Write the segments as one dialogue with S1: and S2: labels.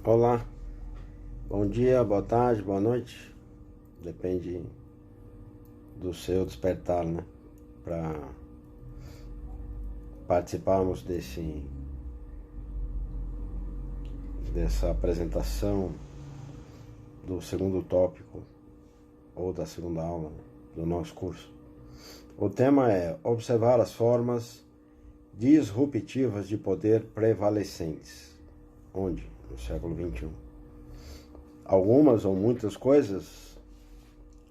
S1: Olá, bom dia, boa tarde, boa noite. Depende do seu despertar, né? Para participarmos dessa apresentação do segundo tópico ou da segunda aula do nosso curso. O tema é observar as formas disruptivas de poder prevalecentes. Onde? No século XXI. Algumas ou muitas coisas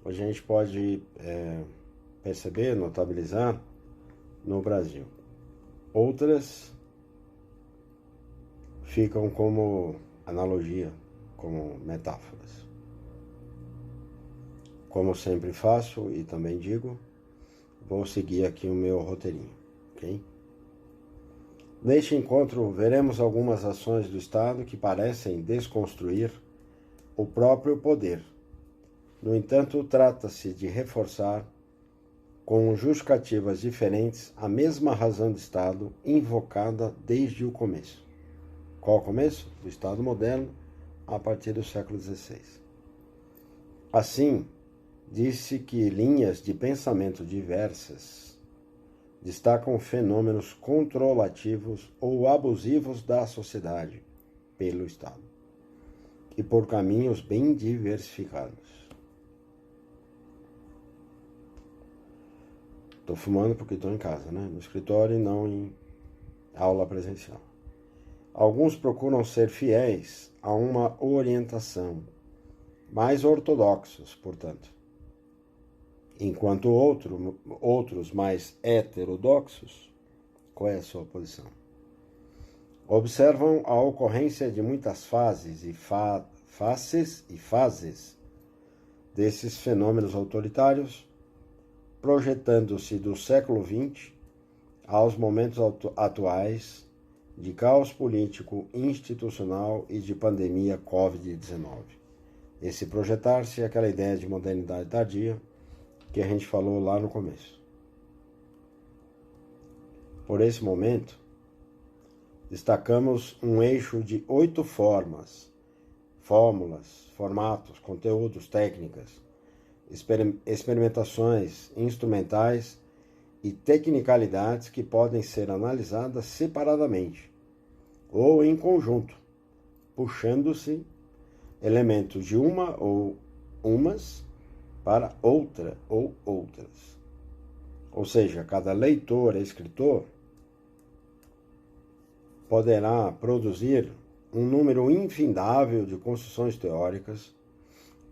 S1: a gente pode perceber, notabilizar no Brasil. Outras ficam como analogia, como metáforas. Como sempre faço e também digo, vou seguir aqui o meu roteirinho, ok? Neste encontro, veremos algumas ações do Estado que parecem desconstruir o próprio poder. No entanto, trata-se de reforçar, com justificativas diferentes, a mesma razão de Estado invocada desde o começo. Qual o começo? Do Estado moderno, a partir do século XVI. Assim, disse que linhas de pensamento diversas destacam fenômenos controlativos ou abusivos da sociedade pelo Estado e por caminhos bem diversificados. Estou fumando porque estou em casa, né? No escritório e não em aula presencial. Alguns procuram ser fiéis a uma orientação, mais ortodoxos, portanto, enquanto outros mais heterodoxos, qual é a sua posição? Observam a ocorrência de muitas fases desses fenômenos autoritários, projetando-se do século XX aos momentos atuais de caos político, institucional e de pandemia Covid-19. Esse projetar-se é aquela ideia de modernidade tardia que a gente falou lá no começo. Por esse momento, destacamos um eixo de 8 fórmulas, formatos, conteúdos, técnicas, experimentações instrumentais e tecnicalidades que podem ser analisadas separadamente ou em conjunto, puxando-se elementos de uma ou umas para outra ou outras. Ou seja, cada leitor e escritor poderá produzir um número infindável de construções teóricas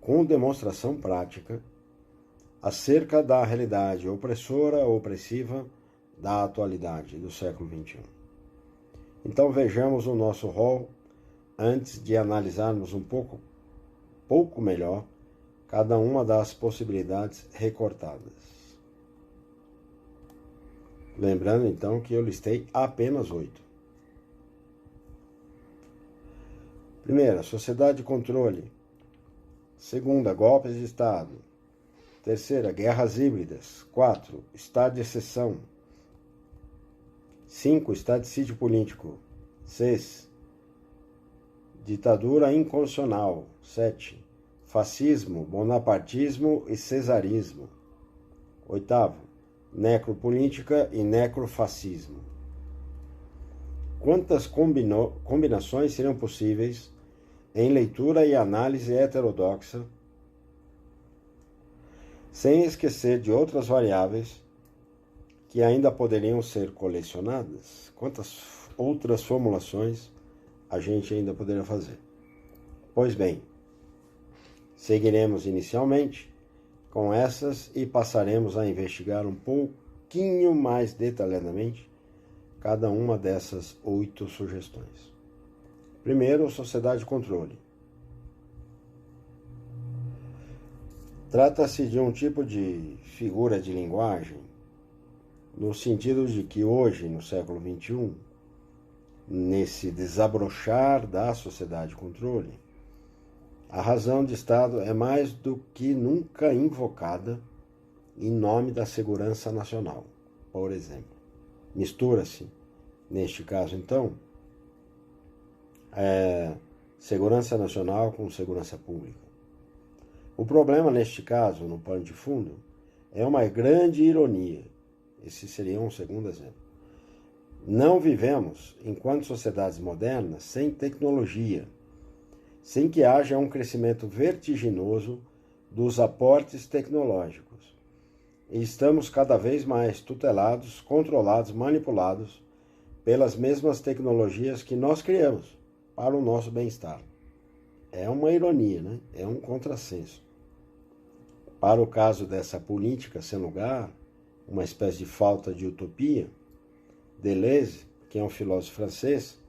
S1: com demonstração prática acerca da realidade opressora ou opressiva da atualidade do século XXI. Então vejamos o nosso rol antes de analisarmos um pouco melhor cada uma das possibilidades recortadas. Lembrando então que eu listei apenas 8. Primeira, sociedade de controle. Segunda, golpes de Estado. Terceira, guerras híbridas. 4, estado de exceção. 5, estado de sítio político. 6, ditadura inconstitucional. 7, fascismo, bonapartismo e cesarismo. 8, necropolítica e necrofascismo. Quantas combinações seriam possíveis em leitura e análise heterodoxa, sem esquecer de outras variáveis que ainda poderiam ser colecionadas? Quantas outras formulações a gente ainda poderia fazer? Pois bem, seguiremos inicialmente com essas e passaremos a investigar um pouquinho mais detalhadamente cada uma dessas 8 sugestões. Primeiro, sociedade de controle. Trata-se de um tipo de figura de linguagem no sentido de que hoje, no século XXI, nesse desabrochar da sociedade de controle, a razão de Estado é mais do que nunca invocada em nome da segurança nacional, por exemplo. Mistura-se, neste caso então, segurança nacional com segurança pública. O problema, neste caso, no pano de fundo, é uma grande ironia. Esse seria um segundo exemplo. Não vivemos, enquanto sociedades modernas, sem tecnologia, sem que haja um crescimento vertiginoso dos aportes tecnológicos. E estamos cada vez mais tutelados, controlados, manipulados pelas mesmas tecnologias que nós criamos para o nosso bem-estar. É uma ironia, né? É um contrassenso. Para o caso dessa política sem lugar, uma espécie de falta de utopia, Deleuze, que é um filósofo francês,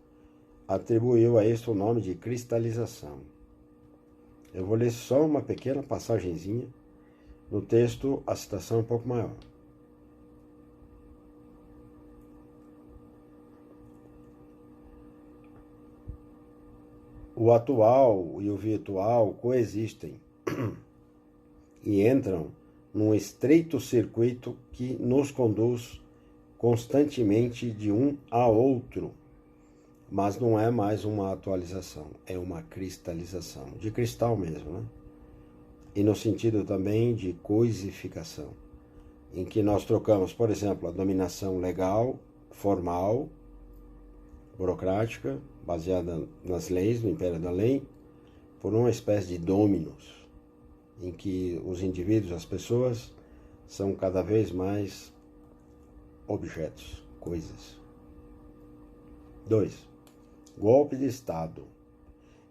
S1: atribuiu a isso o nome de cristalização. Eu vou ler só uma pequena passagenzinha. No texto, a citação é um pouco maior. O atual e o virtual coexistem e entram num estreito circuito que nos conduz constantemente de um a outro, mas não é mais uma atualização, é uma cristalização, de cristal mesmo, né? E no sentido também de coisificação, em que nós trocamos, por exemplo, a dominação legal, formal, burocrática, baseada nas leis, no império da lei, por uma espécie de dominos, em que os indivíduos, as pessoas, são cada vez mais objetos, coisas. 2. Golpe de Estado.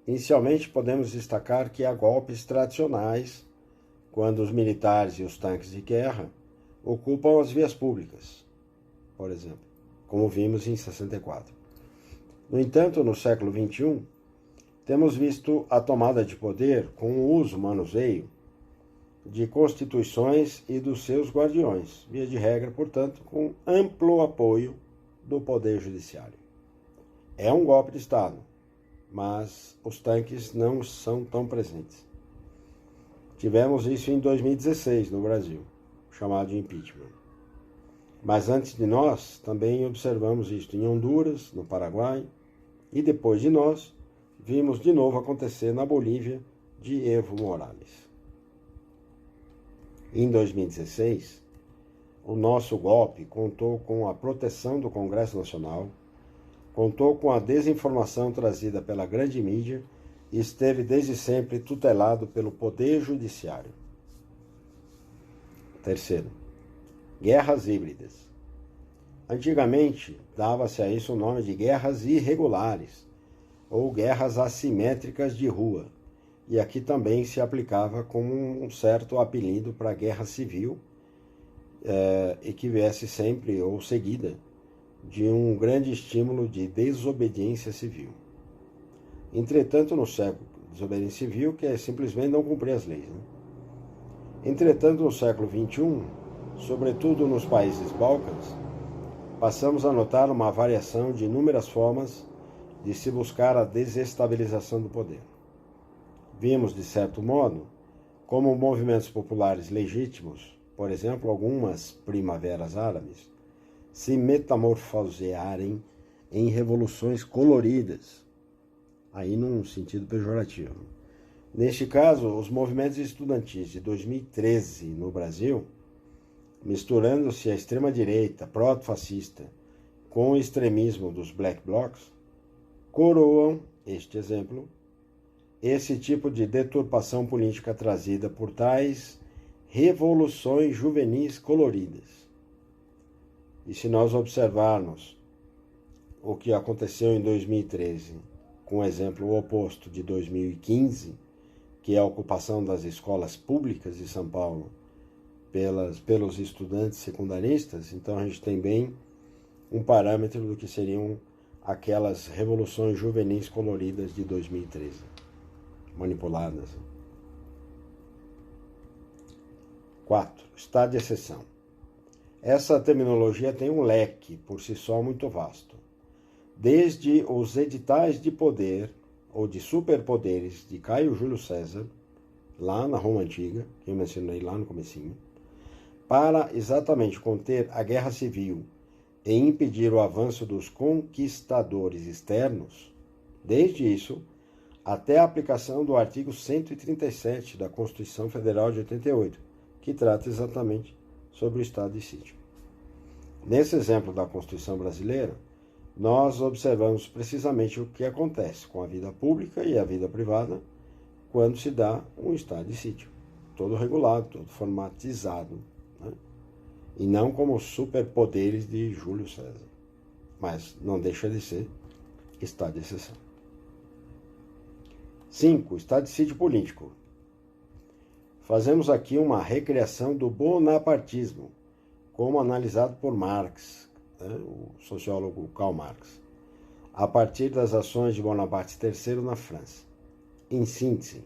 S1: Inicialmente, podemos destacar que há golpes tradicionais, quando os militares e os tanques de guerra ocupam as vias públicas, por exemplo, como vimos em 64. No entanto, no século XXI, temos visto a tomada de poder com o uso, manuseio, de constituições e dos seus guardiões, via de regra, portanto, com amplo apoio do Poder Judiciário. É um golpe de Estado, mas os tanques não são tão presentes. Tivemos isso em 2016 no Brasil, chamado de impeachment. Mas antes de nós, também observamos isso em Honduras, no Paraguai, e depois de nós, vimos de novo acontecer na Bolívia, de Evo Morales. Em 2016, o nosso golpe contou com a proteção do Congresso Nacional, contou com a desinformação trazida pela grande mídia e esteve desde sempre tutelado pelo Poder Judiciário. Terceiro, guerras híbridas. Antigamente, dava-se a isso o nome de guerras irregulares ou guerras assimétricas de rua, e aqui também se aplicava como um certo apelido para a guerra civil, e que viesse sempre ou seguida de um grande estímulo de desobediência civil. Entretanto, no século, desobediência civil, que é simplesmente não cumprir as leis, né? Entretanto, no século XXI, sobretudo nos países Balcãs, passamos a notar uma variação de inúmeras formas de se buscar a desestabilização do poder. Vimos, de certo modo, como movimentos populares legítimos, por exemplo, algumas primaveras árabes, se metamorfosearem em revoluções coloridas, aí num sentido pejorativo. Neste caso, os movimentos estudantis de 2013 no Brasil, misturando-se a extrema-direita proto-fascista com o extremismo dos Black Blocs, coroam este exemplo, esse tipo de deturpação política trazida por tais revoluções juvenis coloridas. E se nós observarmos o que aconteceu em 2013, com o exemplo oposto de 2015, que é a ocupação das escolas públicas de São Paulo pelos estudantes secundaristas, então a gente tem bem um parâmetro do que seriam aquelas revoluções juvenis coloridas de 2013, manipuladas. 4. Estado de exceção. Essa terminologia tem um leque por si só muito vasto. Desde os editais de poder ou de superpoderes de Caio Júlio César, lá na Roma Antiga, que eu mencionei lá no comecinho, para exatamente conter a guerra civil e impedir o avanço dos conquistadores externos, desde isso, até a aplicação do artigo 137 da Constituição Federal de 88, que trata exatamente sobre o estado de sítio. Nesse exemplo da Constituição brasileira, nós observamos precisamente o que acontece com a vida pública e a vida privada quando se dá um estado de sítio, todo regulado, todo formatizado, né? E não como os superpoderes de Júlio César, mas não deixa de ser estado de exceção. 5. Estado de sítio político. Fazemos aqui uma recriação do bonapartismo, como analisado por Marx, né, o sociólogo Karl Marx, a partir das ações de Bonaparte III na França. Em síntese,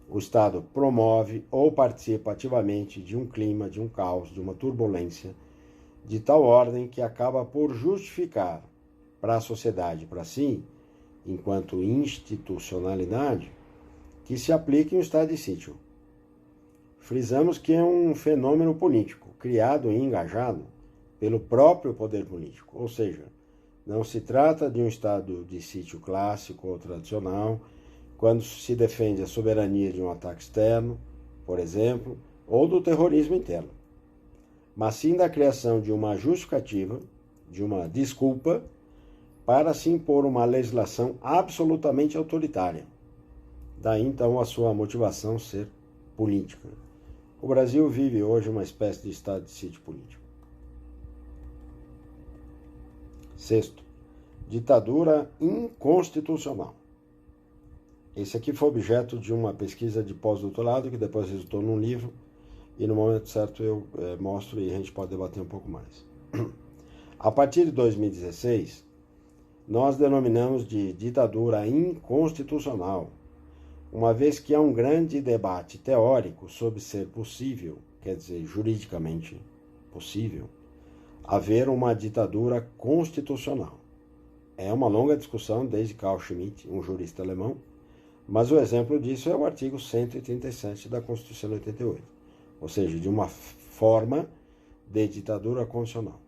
S1: o Estado promove ou participa ativamente de um clima, de um caos, de uma turbulência, de tal ordem que acaba por justificar para a sociedade, para si, enquanto institucionalidade, que se aplique um estado de sítio. Frisamos que é um fenômeno político, criado e engajado pelo próprio poder político, ou seja, não se trata de um estado de sítio clássico ou tradicional, quando se defende a soberania de um ataque externo, por exemplo, ou do terrorismo interno, mas sim da criação de uma justificativa, de uma desculpa, para se impor uma legislação absolutamente autoritária. Daí, então, a sua motivação ser política. O Brasil vive hoje uma espécie de estado de sítio político. 6. Ditadura inconstitucional. Esse aqui foi objeto de uma pesquisa de pós-doutorado, que depois resultou num livro, e no momento certo eu mostro e a gente pode debater um pouco mais. A partir de 2016, nós denominamos de ditadura inconstitucional, uma vez que há um grande debate teórico sobre ser possível, quer dizer, juridicamente possível, haver uma ditadura constitucional. É uma longa discussão desde Carl Schmitt, um jurista alemão, mas o exemplo disso é o artigo 137 da Constituição de 88, ou seja, de uma forma de ditadura constitucional.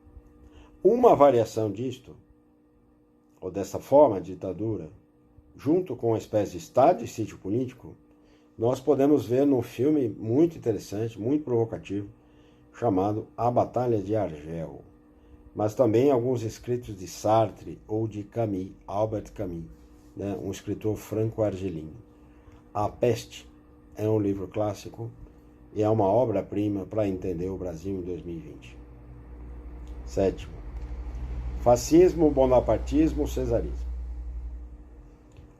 S1: Uma variação disto, ou dessa forma de ditadura, junto com uma espécie de estado de sítio político, nós podemos ver num filme muito interessante, muito provocativo, chamado A Batalha de Argel, mas também alguns escritos de Sartre ou de Camus, Albert Camus, né, um escritor franco-argelino. A Peste é um livro clássico e é uma obra-prima para entender o Brasil em 2020. 7. Fascismo, bonapartismo, cesarismo.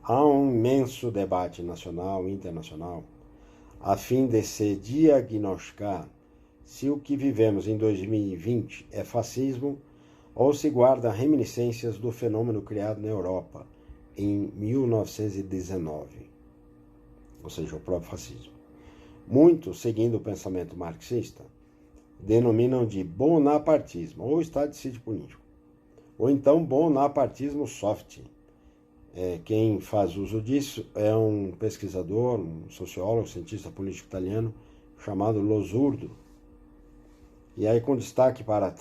S1: Há um imenso debate nacional e internacional a fim de se diagnosticar se o que vivemos em 2020 é fascismo ou se guarda reminiscências do fenômeno criado na Europa em 1919, ou seja, o próprio fascismo. Muitos, seguindo o pensamento marxista, denominam de bonapartismo ou estado de sítio político, ou então bonapartismo soft. Quem faz uso disso é um pesquisador, um sociólogo, cientista político italiano, chamado Losurdo. E aí com destaque para a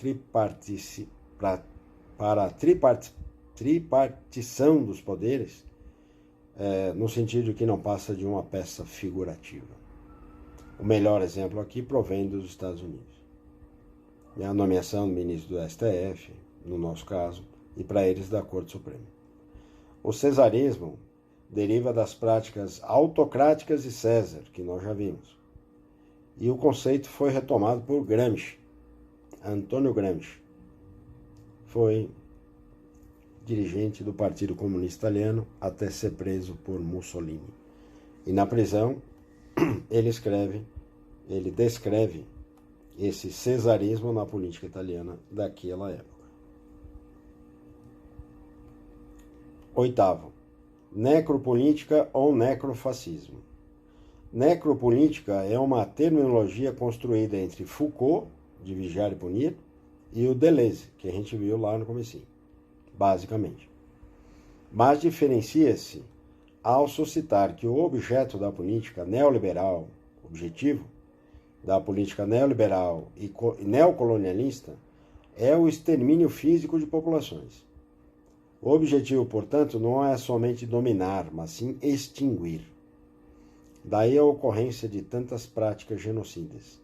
S1: tripartição dos poderes, no sentido que não passa de uma peça figurativa. O melhor exemplo aqui provém dos Estados Unidos. É a nomeação do ministro do STF, no nosso caso, e para eles da Corte Suprema. O cesarismo deriva das práticas autocráticas de César, que nós já vimos. E o conceito foi retomado por Gramsci. Antônio Gramsci foi dirigente do Partido Comunista Italiano até ser preso por Mussolini. E na prisão, ele descreve esse cesarismo na política italiana daquela época. 8. Necropolítica ou necrofascismo. Necropolítica é uma terminologia construída entre Foucault, de Vigiar e Punir, e o Deleuze, que a gente viu lá no comecinho, basicamente. Mas diferencia-se ao suscitar que o objeto da política neoliberal, objetivo da política neoliberal e neocolonialista, é o extermínio físico de populações. O objetivo, portanto, não é somente dominar, mas sim extinguir. Daí a ocorrência de tantas práticas genocidas.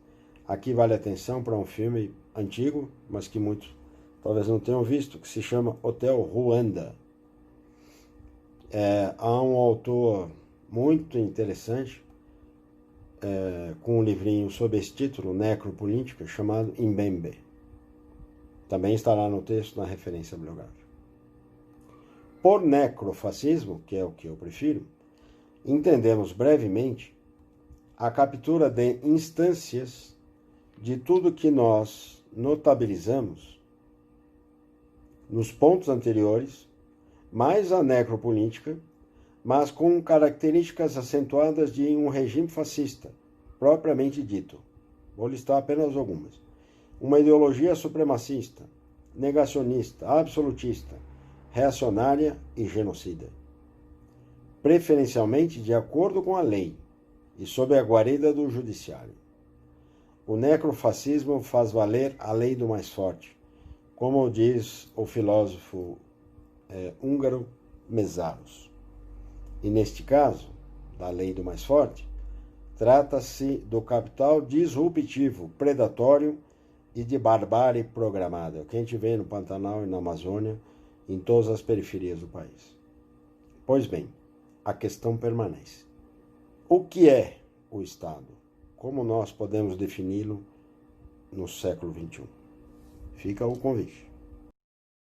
S1: Aqui vale atenção para um filme antigo, mas que muitos talvez não tenham visto, que se chama Hotel Ruanda. Há um autor muito interessante, com um livrinho sob esse título, Necropolítica, chamado Mbembe. Também estará no texto, na referência bibliográfica. Por necrofascismo, que é o que eu prefiro, entendemos brevemente a captura de instâncias de tudo que nós notabilizamos nos pontos anteriores, mais a necropolítica, mas com características acentuadas de um regime fascista, propriamente dito. Vou listar apenas algumas. Uma ideologia supremacista, negacionista, absolutista, reacionária e genocida. Preferencialmente de acordo com a lei e sob a guarida do judiciário. O necrofascismo faz valer a lei do mais forte, como diz o filósofo húngaro Mészáros. E neste caso, da lei do mais forte, trata-se do capital disruptivo, predatório e de barbárie programada, que a gente vê no Pantanal e na Amazônia, em todas as periferias do país. Pois bem, a questão permanece. O que é o Estado? Como nós podemos defini-lo no século XXI? Fica o convite.